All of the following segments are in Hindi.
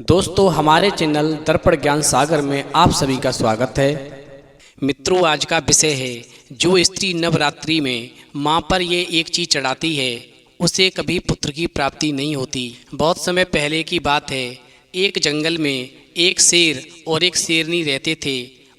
दोस्तों, हमारे चैनल दर्पण ज्ञान सागर में आप सभी का स्वागत है। मित्रों, आज का विषय है जो स्त्री नवरात्रि में मां पर ये एक चीज़ चढ़ाती है उसे कभी पुत्र की प्राप्ति नहीं होती। बहुत समय पहले की बात है, एक जंगल में एक शेर और एक शेरनी रहते थे।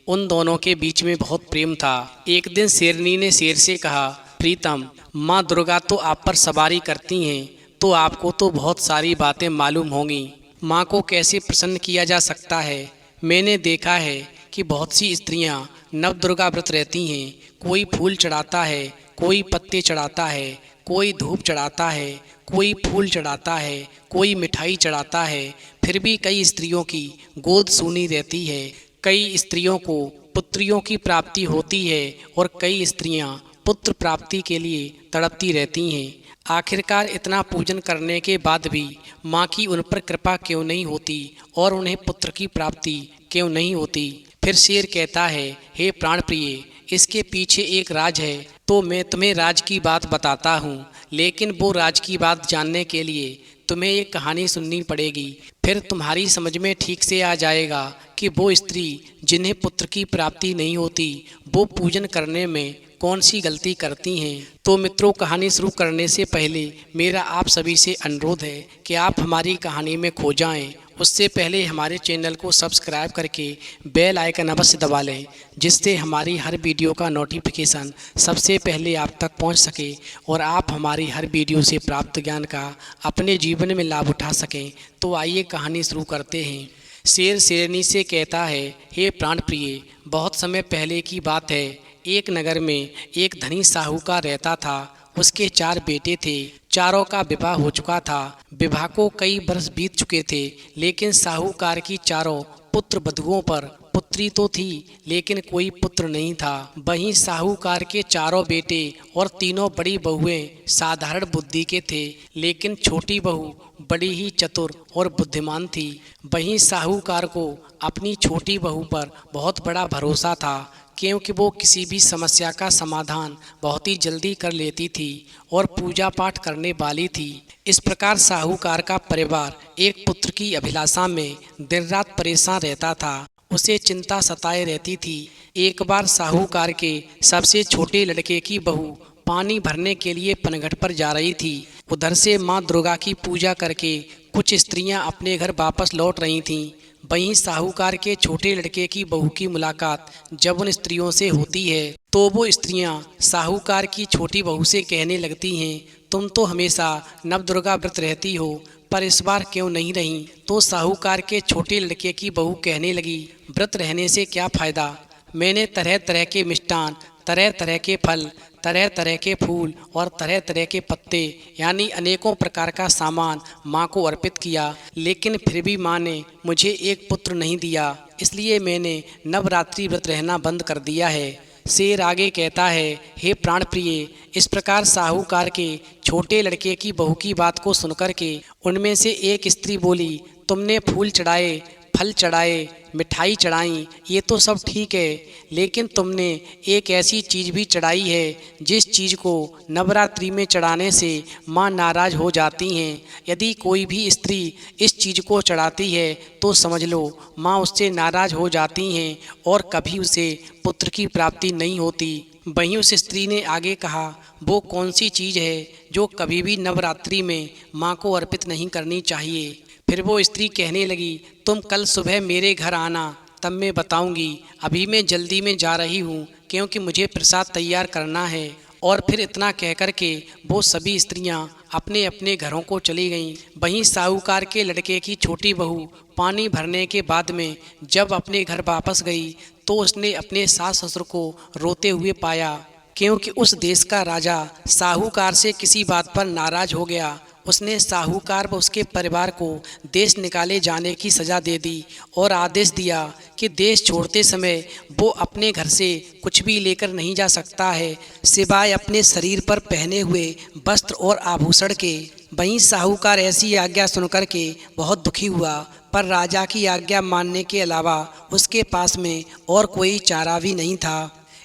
उन दोनों के बीच में बहुत प्रेम था। एक दिन शेरनी ने शेर से कहा, प्रीतम, माँ दुर्गा तो आप पर सवारी करती हैं, तो आपको तो बहुत सारी बातें मालूम होंगी। माँ को कैसे प्रसन्न किया जा सकता है। मैंने देखा है कि बहुत सी स्त्रियाँ नव दुर्गा व्रत रहती हैं। कोई फूल चढ़ाता है, कोई पत्ते चढ़ाता है, कोई धूप चढ़ाता है, कोई फूल चढ़ाता है, कोई मिठाई चढ़ाता है। फिर भी कई स्त्रियों की गोद सूनी रहती है। कई स्त्रियों को पुत्रियों की प्राप्ति होती है और कई स्त्रियां पुत्र प्राप्ति के लिए तड़पती रहती हैं। आखिरकार इतना पूजन करने के बाद भी माँ की उन पर कृपा क्यों नहीं होती और उन्हें पुत्र की प्राप्ति क्यों नहीं होती। फिर शेर कहता है, हे प्राण प्रिय, इसके पीछे एक राज है। तो मैं तुम्हें राज की बात बताता हूँ, लेकिन वो राज की बात जानने के लिए तुम्हें एक कहानी सुननी पड़ेगी। फिर तुम्हारी समझ में ठीक से आ जाएगा कि वो स्त्री जिन्हें पुत्र की प्राप्ति नहीं होती वो पूजन करने में कौन सी गलती करती हैं। तो मित्रों, कहानी शुरू करने से पहले मेरा आप सभी से अनुरोध है कि आप हमारी कहानी में खो जाएं। उससे पहले हमारे चैनल को सब्सक्राइब करके बेल आइकन अवश्य दबा लें, जिससे हमारी हर वीडियो का नोटिफिकेशन सबसे पहले आप तक पहुंच सके और आप हमारी हर वीडियो से प्राप्त ज्ञान का अपने जीवन में लाभ उठा सकें। तो आइए कहानी शुरू करते हैं। शेर शेरनी से कहता है, हे प्राण प्रिय, बहुत समय पहले की बात है। एक नगर में एक धनी साहूकार रहता था। उसके 4 बेटे थे। चारों का विवाह हो चुका था। विवाह को कई वर्ष बीत चुके थे, लेकिन साहूकार की चारों पुत्र बधुओं पर पुत्री तो थी, लेकिन कोई पुत्र नहीं था। वहीं साहूकार के चारों बेटे और तीनों बड़ी बहुएं साधारण बुद्धि के थे, लेकिन छोटी बहू बड़ी ही चतुर और बुद्धिमान थी। वहीं साहूकार को अपनी छोटी बहू पर बहुत बड़ा भरोसा था, क्योंकि वो किसी भी समस्या का समाधान बहुत ही जल्दी कर लेती थी और पूजा पाठ करने वाली थी। इस प्रकार साहूकार का परिवार एक पुत्र की अभिलाषा में दिन रात परेशान रहता था। उसे चिंता सताए रहती थी। एक बार साहूकार के सबसे छोटे लड़के की बहू पानी भरने के लिए पनघट पर जा रही थी। उधर से माँ दुर्गा की पूजा करके कुछ स्त्रियां अपने घर वापस लौट रही थीं। वहीं साहूकार के छोटे लड़के की बहू की मुलाकात जब उन स्त्रियों से होती है तो वो स्त्रियां साहूकार की छोटी बहू से कहने लगती हैं, तुम तो हमेशा नव दुर्गा व्रत रहती हो, पर इस बार क्यों नहीं रही। तो साहूकार के छोटे लड़के की बहू कहने लगी, व्रत रहने से क्या फ़ायदा। मैंने तरह तरह के मिष्ठान, तरह तरह के फल, तरह तरह के फूल और तरह तरह के पत्ते यानी अनेकों प्रकार का सामान माँ को अर्पित किया, लेकिन फिर भी माँ ने मुझे एक पुत्र नहीं दिया। इसलिए मैंने नवरात्रि व्रत रहना बंद कर दिया है। शेर आगे कहता है, हे प्राण प्रिय, इस प्रकार साहूकार के छोटे लड़के की बहू की बात को सुनकर के उनमें से एक स्त्री बोली, तुमने फूल चढ़ाए, फल चढ़ाए, मिठाई चढ़ाई, ये तो सब ठीक है, लेकिन तुमने एक ऐसी चीज़ भी चढ़ाई है जिस चीज़ को नवरात्रि में चढ़ाने से माँ नाराज़ हो जाती हैं। यदि कोई भी स्त्री इस चीज़ को चढ़ाती है तो समझ लो माँ उससे नाराज़ हो जाती हैं और कभी उसे पुत्र की प्राप्ति नहीं होती। वहीं उस स्त्री ने आगे कहा, वो कौन सी चीज़ है जो कभी भी नवरात्रि में माँ को अर्पित नहीं करनी चाहिए। फिर वो स्त्री कहने लगी, तुम कल सुबह मेरे घर आना, तब मैं बताऊंगी। अभी मैं जल्दी में जा रही हूँ क्योंकि मुझे प्रसाद तैयार करना है। और फिर इतना कहकर के वो सभी स्त्रियां अपने अपने घरों को चली गईं। वहीं साहूकार के लड़के की छोटी बहू पानी भरने के बाद में जब अपने घर वापस गई तो उसने अपने सास ससुर को रोते हुए पाया, क्योंकि उस देश का राजा साहूकार से किसी बात पर नाराज हो गया। उसने साहूकार व उसके परिवार को देश निकाले जाने की सज़ा दे दी और आदेश दिया कि देश छोड़ते समय वो अपने घर से कुछ भी लेकर नहीं जा सकता है, सिवाय अपने शरीर पर पहने हुए वस्त्र और आभूषण के। वहीं साहूकार ऐसी आज्ञा सुनकर के बहुत दुखी हुआ, पर राजा की आज्ञा मानने के अलावा उसके पास में और कोई चारा भी नहीं था।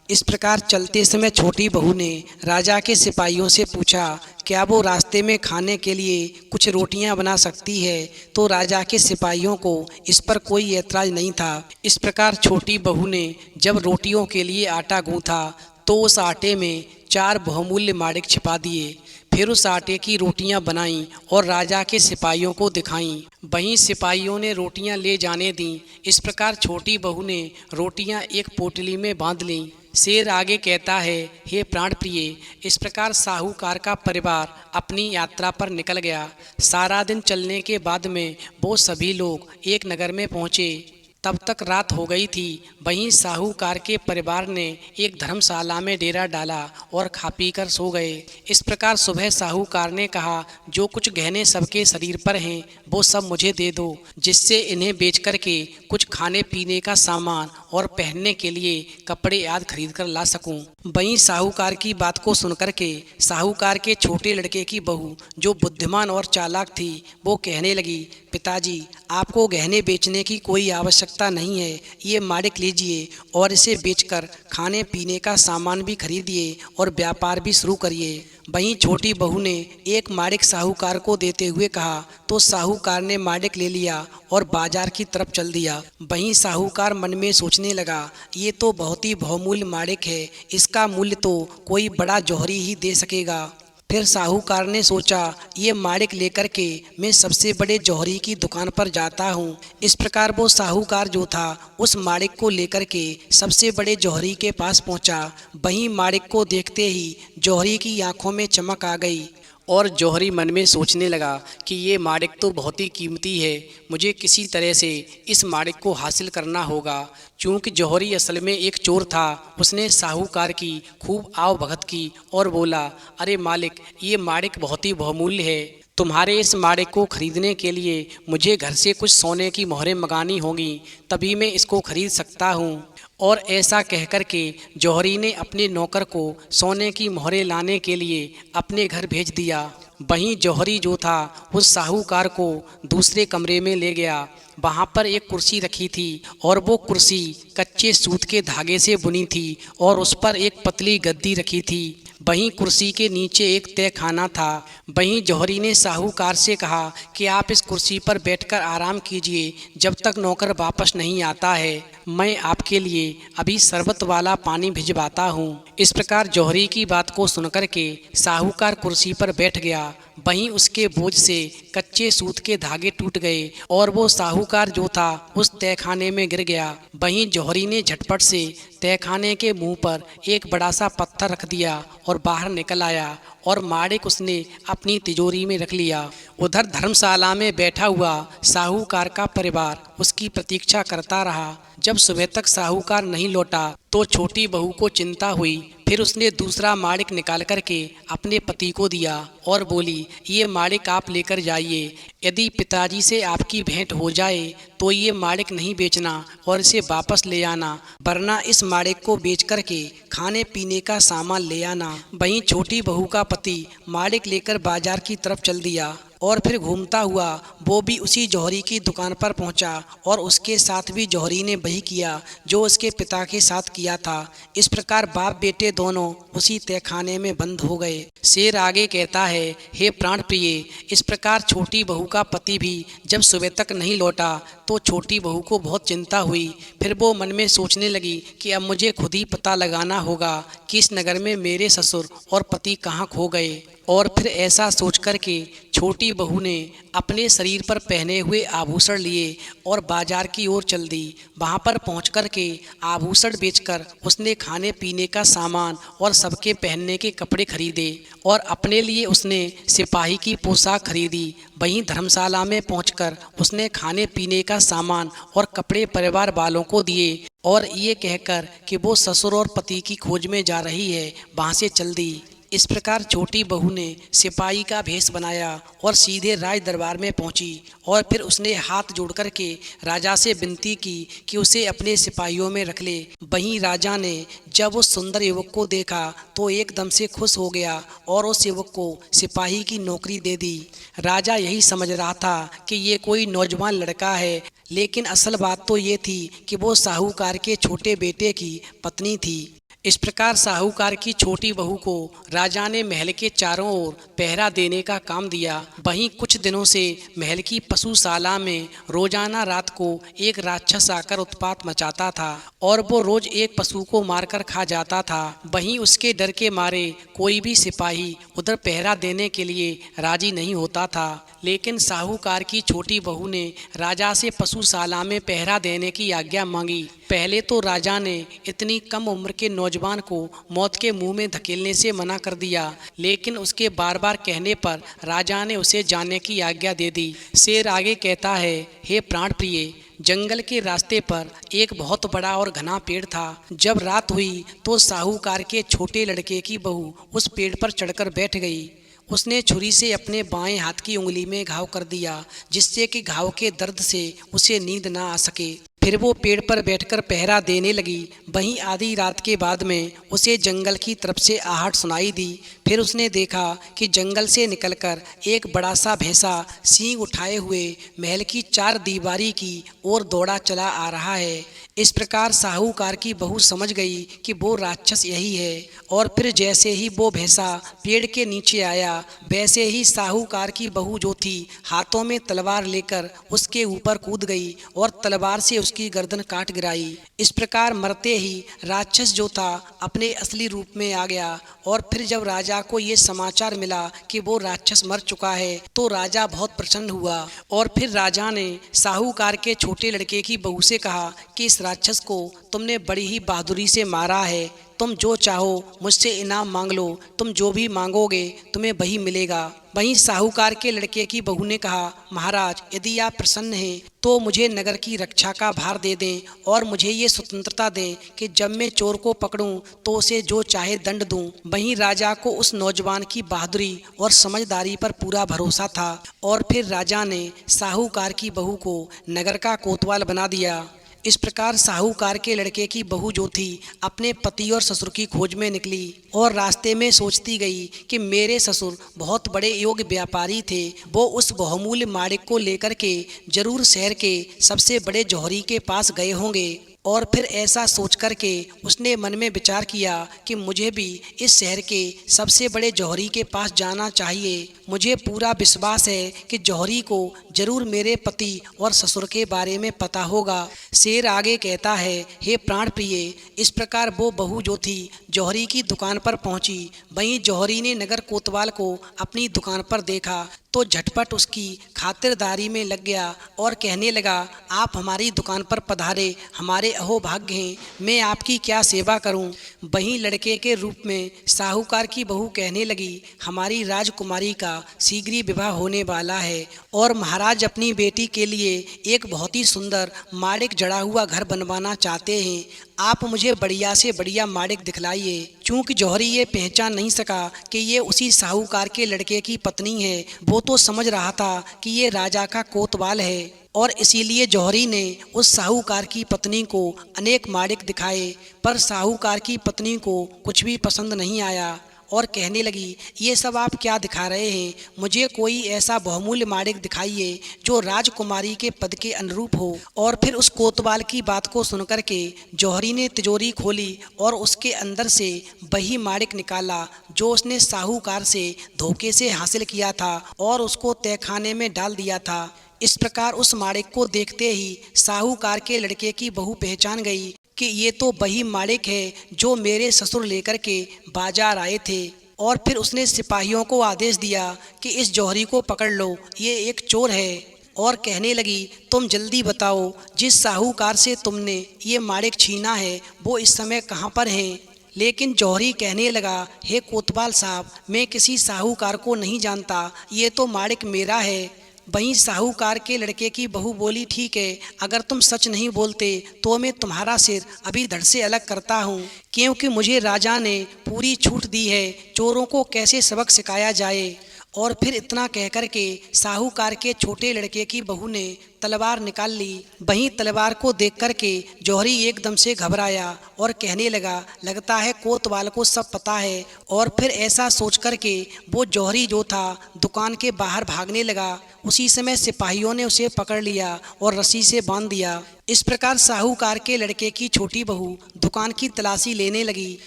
इस प्रकार चलते समय छोटी बहू ने राजा के सिपाहियों से पूछा, क्या वो रास्ते में खाने के लिए कुछ रोटियां बना सकती है। तो राजा के सिपाहियों को इस पर कोई ऐतराज नहीं था। इस प्रकार छोटी बहू ने जब रोटियों के लिए आटा गूंथा तो उस आटे में 4 बहुमूल्य माणिक छिपा दिए। फिर उस आटे की रोटियां बनाईं और राजा के सिपाहियों को दिखाईं। वहीं सिपाहियों ने रोटियां ले जाने दीं। इस प्रकार छोटी बहू ने रोटियां एक पोटली में बांध लीं। शेर आगे कहता है, हे प्राण प्रिय, इस प्रकार साहूकार का परिवार अपनी यात्रा पर निकल गया। सारा दिन चलने के बाद में वो सभी लोग एक नगर में पहुँचे। तब तक रात हो गई थी। वहीं साहूकार के परिवार ने एक धर्मशाला में डेरा डाला और खा पी कर सो गए। इस प्रकार सुबह साहूकार ने कहा, जो कुछ गहने सबके शरीर पर हैं वो सब मुझे दे दो, जिससे इन्हें बेच कर के कुछ खाने पीने का सामान और पहनने के लिए कपड़े आदि खरीद कर ला सकूं। वहीं साहूकार की बात को सुनकर के साहूकार के छोटे लड़के की बहू, जो बुद्धिमान और चालाक थी, वो कहने लगी, पिताजी, आपको गहने बेचने की कोई आवश्यकता नहीं है। ये माणिक लीजिए और इसे बेचकर खाने पीने का सामान भी खरीदिए और व्यापार भी शुरू करिए। वहीं छोटी बहू ने एक माणिक साहूकार को देते हुए कहा तो साहूकार ने माणिक ले लिया और बाजार की तरफ चल दिया। वहीं साहूकार मन में सोचने लगा, ये तो बहुत ही बहुमूल्य माणिक है, इसका मूल्य तो कोई बड़ा जौहरी ही दे सकेगा। फिर साहूकार ने सोचा, ये माणिक लेकर के मैं सबसे बड़े जौहरी की दुकान पर जाता हूँ। इस प्रकार वो साहूकार जो था उस माणिक को लेकर के सबसे बड़े जौहरी के पास पहुँचा। वहीं माणिक को देखते ही जौहरी की आंखों में चमक आ गई और जौहरी मन में सोचने लगा कि ये माणिक तो बहुत ही कीमती है, मुझे किसी तरह से इस माणिक को हासिल करना होगा। चूँकि जौहरी असल में एक चोर था, उसने साहूकार की खूब आवभगत की और बोला, अरे मालिक, ये माणिक बहुत ही बहुमूल्य है। तुम्हारे इस माणिक को खरीदने के लिए मुझे घर से कुछ सोने की मोहरें मंगानी होंगी, तभी मैं इसको खरीद सकता हूँ। और ऐसा कहकर के जौहरी ने अपने नौकर को सोने की मोहरें लाने के लिए अपने घर भेज दिया। वहीं जौहरी जो था उस साहूकार को दूसरे कमरे में ले गया। वहाँ पर एक कुर्सी रखी थी और वो कुर्सी कच्चे सूत के धागे से बुनी थी और उस पर एक पतली गद्दी रखी थी। वहीं कुर्सी के नीचे एक तहखाना था। वहीं जौहरी ने साहूकार से कहा कि आप इस कुर्सी पर बैठकर आराम कीजिए, जब तक नौकर वापस नहीं आता है। मैं आपके लिए अभी शरबत वाला पानी भिजवाता हूँ। इस प्रकार जौहरी की बात को सुनकर के साहूकार कुर्सी पर बैठ गया। वहीं उसके बोझ से कच्चे सूत के धागे टूट गए और वो साहूकार जो था उस तहखाने में गिर गया। वहीं जौहरी ने झटपट से तहखाने के मुंह पर एक बड़ा सा पत्थर रख दिया और बाहर निकल आया और माणिक उसने अपनी तिजोरी में रख लिया। उधर धर्मशाला में बैठा हुआ साहूकार का परिवार उसकी प्रतीक्षा करता रहा। जब सुबह तक साहूकार नहीं लौटा तो छोटी बहू को चिंता हुई। फिर उसने दूसरा माणिक निकाल करके अपने पति को दिया और बोली, ये माणिक आप लेकर जाइए। यदि पिताजी से आपकी भेंट हो जाए तो ये माणिक नहीं बेचना और इसे वापस ले आना, वरना इस माणिक को बेच करके खाने पीने का सामान ले आना। वहीं छोटी बहू का पति माणिक लेकर बाजार की तरफ चल दिया और फिर घूमता हुआ वो भी उसी जौहरी की दुकान पर पहुंचा और उसके साथ भी जौहरी ने वही किया जो उसके पिता के साथ किया था। इस प्रकार बाप बेटे दोनों उसी तहखाने में बंद हो गए। शेर आगे कहता है, हे प्राण प्रिय, इस प्रकार छोटी बहू का पति भी जब सुबह तक नहीं लौटा तो छोटी बहू को बहुत चिंता हुई। फिर वो मन में सोचने लगी कि अब मुझे खुद ही पता लगाना होगा कि इस नगर में मेरे ससुर और पति कहाँ खो गए। और फिर ऐसा सोच कर के छोटी बहू ने अपने शरीर पर पहने हुए आभूषण लिए और बाजार की ओर चल दी। वहाँ पर पहुँच कर के आभूषण बेचकर उसने खाने पीने का सामान और सबके पहनने के कपड़े खरीदे और अपने लिए उसने सिपाही की पोशाक खरीदी। वहीं धर्मशाला में पहुंचकर उसने खाने पीने का सामान और कपड़े परिवार वालों को दिए और ये कहकर कि वो ससुर और पति की खोज में जा रही है, वहाँ से चल दी। इस प्रकार छोटी बहू ने सिपाही का भेष बनाया और सीधे राज दरबार में पहुंची और फिर उसने हाथ जोड़ कर के राजा से विनती की कि उसे अपने सिपाहियों में रख ले। वहीं राजा ने जब उस सुंदर युवक को देखा तो एकदम से खुश हो गया और उस युवक को सिपाही की नौकरी दे दी। राजा यही समझ रहा था कि ये कोई नौजवान लड़का है, लेकिन असल बात तो ये थी कि वो साहूकार के छोटे बेटे की पत्नी थी। इस प्रकार साहूकार की छोटी बहू को राजा ने महल के चारों ओर पहरा देने का काम दिया। वहीं कुछ दिनों से महल की पशुशाला में रोजाना रात को एक राक्षस आकर उत्पात मचाता था और वो रोज एक पशु को मारकर खा जाता था। वहीं उसके डर के मारे कोई भी सिपाही उधर पहरा देने के लिए राजी नहीं होता था। लेकिन साहूकार की छोटी बहू ने राजा से पशुशाला में पहरा देने की आज्ञा मांगी। पहले तो राजा ने इतनी कम उम्र के नौजवान को मौत के मुंह में धकेलने से मना कर दिया, लेकिन उसके बार बार कहने पर राजा ने उसे जाने की आज्ञा दे दी। शेर आगे कहता है, हे प्राण प्रिय, जंगल के रास्ते पर एक बहुत बड़ा और घना पेड़ था। जब रात हुई तो साहूकार के छोटे लड़के की बहू उस पेड़ पर चढ़कर बैठ गई। उसने छुरी से अपने बाएं हाथ की उंगली में घाव कर दिया, जिससे कि घाव के दर्द से उसे नींद ना आ सके। फिर वो पेड़ पर बैठकर पहरा देने लगी। वहीं आधी रात के बाद में उसे जंगल की तरफ से आहट सुनाई दी। फिर उसने देखा कि जंगल से निकलकर एक बड़ा सा भैंसा सींग उठाए हुए महल की चार दीवारी की ओर दौड़ा चला आ रहा है। इस प्रकार साहूकार की बहू समझ गई कि वो राक्षस यही है, और फिर जैसे ही वो भैंसा पेड़ के नीचे आया, वैसे ही साहूकार की बहू जो थी हाथों में तलवार लेकर उसके ऊपर कूद गई और तलवार से उसकी गर्दन काट गिराई। इस प्रकार मरते ही राक्षस जो था अपने असली रूप में आ गया। और फिर जब राजा को ये समाचार मिला कि वो राक्षस मर चुका है, तो राजा बहुत प्रसन्न हुआ। और फिर राजा ने साहूकार के छोटे लड़के की बहू से कहा कि इस राक्षस को तुमने बड़ी ही बहादुरी से मारा है। तुम जो चाहो मुझसे इनाम मांग लो, तुम जो भी मांगोगे तुम्हें वही मिलेगा। वहीं साहूकार के लड़के की बहू ने कहा, महाराज, यदि आप प्रसन्न हैं तो मुझे नगर की रक्षा का भार दे दें और मुझे ये स्वतंत्रता दें कि जब मैं चोर को पकड़ूं तो उसे जो चाहे दंड दूं। वहीं राजा को उस नौजवान की बहादुरी और समझदारी पर पूरा भरोसा था। और फिर राजा ने साहूकार की बहू को नगर का कोतवाल बना दिया। इस प्रकार साहूकार के लड़के की बहू जो थी अपने पति और ससुर की खोज में निकली और रास्ते में सोचती गई कि मेरे ससुर बहुत बड़े योग्य व्यापारी थे, वो उस बहुमूल्य माणिक को लेकर के जरूर शहर के सबसे बड़े जौहरी के पास गए होंगे। और फिर ऐसा सोच कर के उसने मन में विचार किया कि मुझे भी इस शहर के सबसे बड़े जौहरी के पास जाना चाहिए। मुझे पूरा विश्वास है कि जौहरी को जरूर मेरे पति और ससुर के बारे में पता होगा। शेर आगे कहता है, हे प्राण प्रिय, इस प्रकार वो बहू जो थी जौहरी की दुकान पर पहुंची। वहीं जौहरी ने नगर कोतवाल को अपनी दुकान पर देखा तो झटपट उसकी खातिरदारी में लग गया और कहने लगा, आप हमारी दुकान पर पधारे, हमारे अहोभाग्य हैं, मैं आपकी क्या सेवा करूं। वहीं लड़के के रूप में साहूकार की बहू कहने लगी, हमारी राजकुमारी का शीघ्र ही विवाह होने वाला है और महाराज अपनी बेटी के लिए एक बहुत ही सुंदर माणिक जड़ा हुआ घर बनवाना चाहते हैं। आप मुझे बढ़िया से बढ़िया माणिक दिखलाइए। चूंकि जौहरी ये पहचान नहीं सका कि ये उसी साहूकार के लड़के की पत्नी है, वो तो समझ रहा था कि ये राजा का कोतवाल है, और इसीलिए जौहरी ने उस साहूकार की पत्नी को अनेक माणिक दिखाए, पर साहूकार की पत्नी को कुछ भी पसंद नहीं आया और कहने लगी, ये सब आप क्या दिखा रहे हैं, मुझे कोई ऐसा बहुमूल्य माणिक दिखाइए जो राजकुमारी के पद के अनुरूप हो। और फिर उस कोतवाल की बात को सुनकर के जौहरी ने तिजोरी खोली और उसके अंदर से वही माणिक निकाला जो उसने साहूकार से धोखे से हासिल किया था और उसको तहखाने में डाल दिया था। इस प्रकार उस माणिक को देखते ही साहूकार के लड़के की बहू पहचान गई कि ये तो वही माणिक है जो मेरे ससुर लेकर के बाजार आए थे। और फिर उसने सिपाहियों को आदेश दिया कि इस जौहरी को पकड़ लो, ये एक चोर है। और कहने लगी, तुम जल्दी बताओ, जिस साहूकार से तुमने ये माणिक छीना है वो इस समय कहाँ पर हैं। लेकिन जौहरी कहने लगा, हे कोतवाल साहब, मैं किसी साहूकार को नहीं जानता, ये तो माणिक मेरा है। वहीं साहूकार के लड़के की बहू बोली, ठीक है, अगर तुम सच नहीं बोलते तो मैं तुम्हारा सिर अभी धड़ से अलग करता हूँ, क्योंकि मुझे राजा ने पूरी छूट दी है चोरों को कैसे सबक सिखाया जाए। और फिर इतना कहकर के साहूकार के छोटे लड़के की बहू ने तलवार निकाल ली। वहीं तलवार को देख कर के जौहरी एकदम से घबराया और कहने लगा, लगता है कोतवाल को सब पता है। और फिर ऐसा सोच कर के वो जौहरी जो था दुकान के बाहर भागने लगा। उसी समय सिपाहियों ने उसे पकड़ लिया और रस्सी से बांध दिया। इस प्रकार साहूकार के लड़के की छोटी बहू दुकान की तलाशी लेने लगी।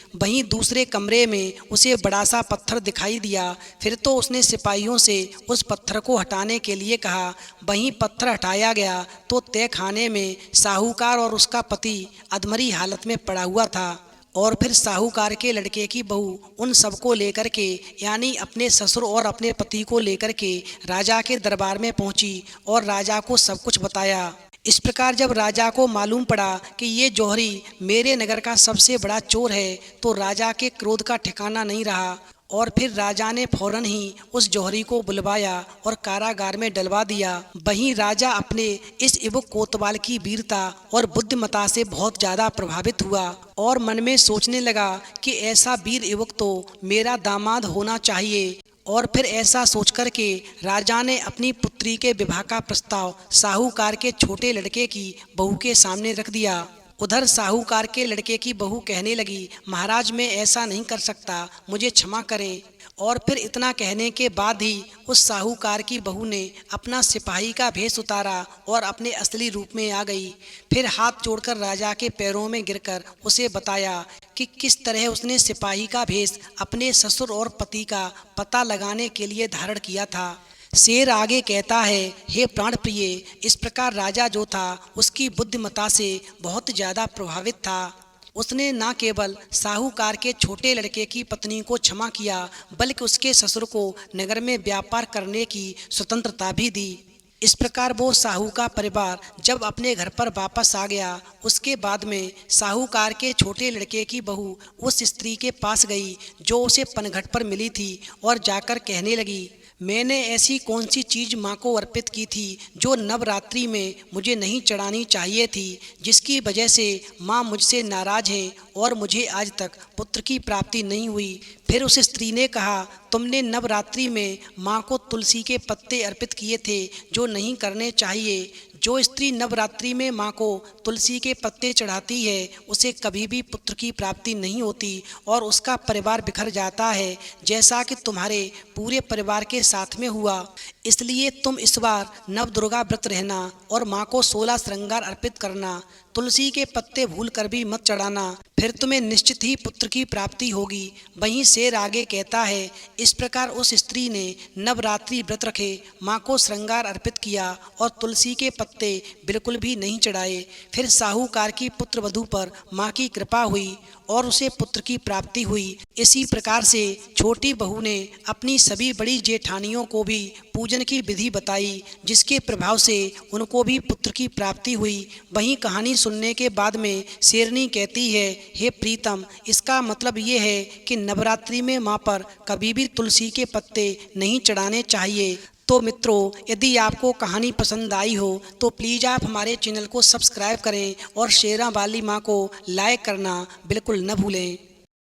वहीं दूसरे कमरे में उसे बड़ा सा पत्थर दिखाई दिया। फिर तो उसने सिपाहियों से उस पत्थर को हटाने के लिए कहा। वहीं पत्थर हटाया गया तो तय खाने में साहूकार और उसका पति अधमरी हालत में पड़ा हुआ था। और फिर साहूकार के लड़के की बहू उन सबको लेकर के, यानी अपने ससुर और अपने पति को लेकर के राजा के दरबार में पहुंची और राजा को सब कुछ बताया। इस प्रकार जब राजा को मालूम पड़ा कि ये जौहरी मेरे नगर का सबसे बड़ा चोर है, तो राजा के क्रोध का ठिकाना नहीं रहा। और फिर राजा ने फौरन ही उस जौहरी को बुलवाया और कारागार में डलवा दिया। वहीं राजा अपने इस युवक कोतवाल की वीरता और बुद्धिमता से बहुत ज़्यादा प्रभावित हुआ और मन में सोचने लगा कि ऐसा वीर युवक तो मेरा दामाद होना चाहिए। और फिर ऐसा सोचकर के राजा ने अपनी पुत्री के विवाह का प्रस्ताव साहूकार के छोटे लड़के की बहू के सामने रख दिया। उधर साहूकार के लड़के की बहू कहने लगी, महाराज मैं ऐसा नहीं कर सकता, मुझे क्षमा करें। और फिर इतना कहने के बाद ही उस साहूकार की बहू ने अपना सिपाही का भेष उतारा और अपने असली रूप में आ गई। फिर हाथ जोड़कर राजा के पैरों में गिरकर उसे बताया कि किस तरह उसने सिपाही का भेष अपने ससुर और पति का पता लगाने के लिए धारण किया था। शेर आगे कहता है, हे प्राण प्रिय, इस प्रकार राजा जो था उसकी बुद्धिमता से बहुत ज़्यादा प्रभावित था। उसने न केवल साहूकार के छोटे लड़के की पत्नी को क्षमा किया, बल्कि उसके ससुर को नगर में व्यापार करने की स्वतंत्रता भी दी। इस प्रकार वो साहू का परिवार जब अपने घर पर वापस आ गया, उसके बाद में साहूकार के छोटे लड़के की बहू उस स्त्री के पास गई जो उसे पनघट पर मिली थी और जाकर कहने लगी, मैंने ऐसी कौन सी चीज़ माँ को अर्पित की थी जो नवरात्रि में मुझे नहीं चढ़ानी चाहिए थी, जिसकी वजह से माँ मुझसे नाराज़ हैं और मुझे आज तक पुत्र की प्राप्ति नहीं हुई। फिर उस स्त्री ने कहा, तुमने नवरात्रि में माँ को तुलसी के पत्ते अर्पित किए थे जो नहीं करने चाहिए। जो स्त्री नवरात्रि में माँ को तुलसी के पत्ते चढ़ाती है उसे कभी भी पुत्र की प्राप्ति नहीं होती और उसका परिवार बिखर जाता है, जैसा कि तुम्हारे पूरे परिवार के साथ में हुआ। इसलिए तुम इस बार नव दुर्गा व्रत रहना और माँ को 16 श्रृंगार अर्पित करना। तुलसी के पत्ते भूल कर भी मत चढ़ाना, फिर तुम्हें निश्चित ही पुत्र की प्राप्ति होगी। वहीं शेर आगे कहता है, इस प्रकार उस स्त्री ने नवरात्रि व्रत रखे, माँ को श्रृंगार अर्पित किया और तुलसी के पत्ते बिल्कुल भी नहीं चढ़ाए। फिर साहूकार की पुत्र वधू पर माँ की कृपा हुई और उसे पुत्र की प्राप्ति हुई। इसी प्रकार से छोटी बहू ने अपनी सभी बड़ी जेठानियों को भी पूजन की विधि बताई, जिसके प्रभाव से उनको भी पुत्र की प्राप्ति हुई। वहीं कहानी सुनने के बाद में शेरनी कहती है, हे प्रीतम, इसका मतलब ये है कि नवरात्रि में माँ पर कभी भी तुलसी के पत्ते नहीं चढ़ाने चाहिए। तो मित्रों, यदि आपको कहानी पसंद आई हो तो प्लीज़ आप हमारे चैनल को सब्सक्राइब करें और शेरा वाली माँ को लाइक करना बिल्कुल न भूलें।